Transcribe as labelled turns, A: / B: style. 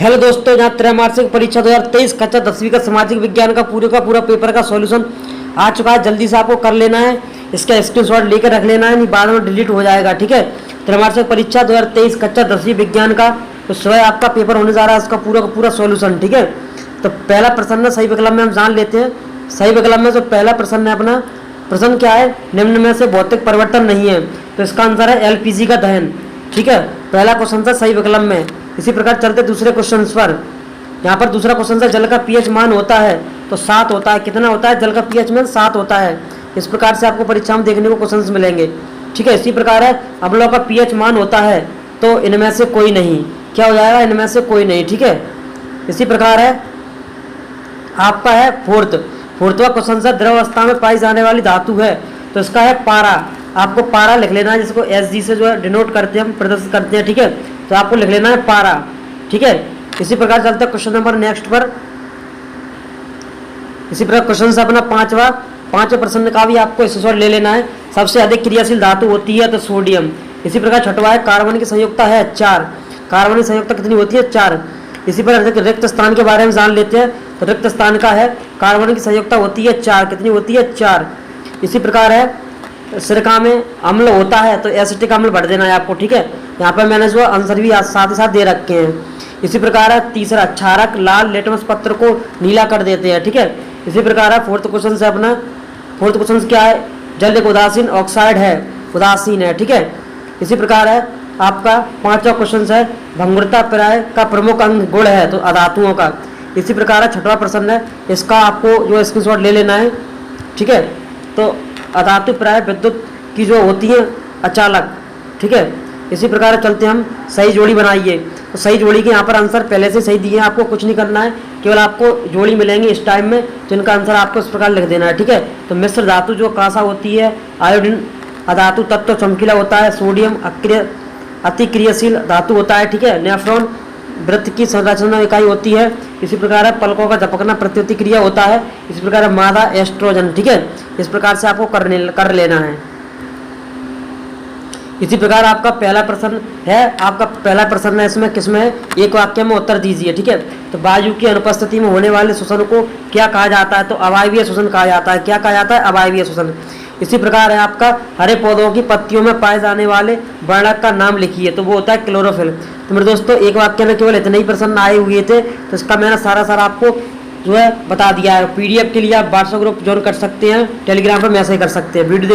A: Hello दोस्तों, यहाँ त्रैमासिक परीक्षा 2023 कक्षा 10वीं का सामाजिक विज्ञान का पूरा पेपर का सॉल्यूशन आ चुका है। जल्दी से आपको कर लेना है, इसका स्क्रीनशॉट लेकर रख लेना है, नहीं बाद में डिलीट हो जाएगा। ठीक है, त्रैमासिक परीक्षा 2023 कक्षा 10वीं विज्ञान का तो स्वयं आपका पेपर होने जा रहा है, उसका पूरा सॉल्यूशन। ठीक है, तो पहला प्रश्न है सही विकल्प में, हम जान लेते हैं। सही विकल्प में जो पहला प्रश्न है अपना, प्रश्न क्या है, निम्न में से भौतिक परिवर्तन नहीं है, तो इसका आंसर है एलपीजी का दहन। ठीक है, पहला क्वेश्चन था सही विकल्प में। इसी प्रकार चलते दूसरे क्वेश्चन पर। यहाँ पर दूसरा क्वेश्चन था जल का पीएच मान होता है तो 7 होता है। कितना होता है? जल का पीएच मान 7 होता है। इस प्रकार से आपको परीक्षा में देखने को क्वेश्चंस मिलेंगे। ठीक है, इसी प्रकार है अम्लों का पीएच मान होता है तो इनमें से कोई नहीं, क्या हो जाएगा? इनमें से कोई नहीं। ठीक है, इसी प्रकार है आपका है फोर्थवा क्वेश्चन है द्रव अवस्था में पाई जाने वाली धातु है, तो इसका है पारा। आपको पारा लिख लेना है, जिसको एसजी से जो है डिनोट करते हैं, हम प्रदर्शित करते हैं। ठीक है, तो आपको लिख लेना है पारा। ठीक है, इसी प्रकार चलते हैं क्वेश्चन नंबर नेक्स्ट पर। इसी प्रकार क्वेश्चन से अपना पांचवा प्रश्न का भी आपको स्क्रीनशॉट ले लेना है। सबसे अधिक क्रियाशील धातु होती है तो सोडियम। इसी प्रकार छठवा है कार्बन की संयुक्ता है 4। कार्बन की संयुक्ता कितनी होती है? 4। इसी प्रकार रिक्त स्थान के बारे में जान लेते हैं। तो रिक्त स्थान का है कार्बन की संयुक्ता होती है 4। कितनी होती है? 4। इसी प्रकार है सिरका में अम्ल होता है तो एसिटिक अम्ल भर देना है आपको। ठीक है, यहाँ पर मैंने जो आंसर भी साथ ही साथ दे रखे हैं। इसी प्रकार है तीसरा क्षारक लाल लेटमस पत्र को नीला कर देते हैं। ठीक है, इसी प्रकार है फोर्थ क्वेश्चन से अपना, फोर्थ क्वेश्चन क्या है? जल एक उदासीन ऑक्साइड है, उदासीन है। ठीक है, इसी प्रकार है आपका पांचवा क्वेश्चन है भंगुरता प्राय का प्रमुख अंग गुण है तो अधातुओं का। इसी प्रकार है छठवां प्रश्न है, इसका आपको जो स्क्रीनशॉट ले लेना है। ठीक है, तो अधातु प्राय विद्युत की जो होती है अचालक। ठीक है, इसी प्रकार चलते हम सही जोड़ी बनाइए। तो सही जोड़ी के यहाँ पर आंसर पहले से सही दिए हैं, आपको कुछ नहीं करना है, केवल आपको जोड़ी मिलेंगी इस टाइम में, जिनका आंसर आपको इस प्रकार लिख देना है। ठीक है, तो मिश्र धातु जो कांसा होती है, आयोडीन अधातु तत्व चमकीला होता है, सोडियम अतिक्रियाशील धातु होता है। ठीक है, नेफ्रॉन वृत्त की संरचना इकाई होती है। इसी प्रकार है पलकों का झपकना प्रतिक्रिया होता है। इसी प्रकार है मादा एस्ट्रोजन। ठीक है, इस प्रकार से आपको कर लेना है। इसी प्रकार आपका पहला प्रश्न है, इसमें किसमें है? एक वाक्य में उत्तर दीजिए। ठीक है, तो वायु की अनुपस्थिति में होने वाले शोषण को क्या कहा जाता है? तो अवायवीय शोषण कहा जाता है। क्या कहा जाता है? अवायवीय शोषण। इसी प्रकार है आपका हरे पौधों की पत्तियों में पाए जाने वाले वर्णक का नाम लिखिए, तो वो होता है क्लोरोफिल। तो मेरे दोस्तों एक वाक्य में केवल इतने ही प्रश्न आए हुए थे, तो इसका मैंने सारा आपको जो है बता दिया है। पीडीएफ के लिए आप व्हाट्सएप ग्रुप ज्वाइन कर सकते हैं, टेलीग्राम पर मैसेज कर सकते हैं। वीडियो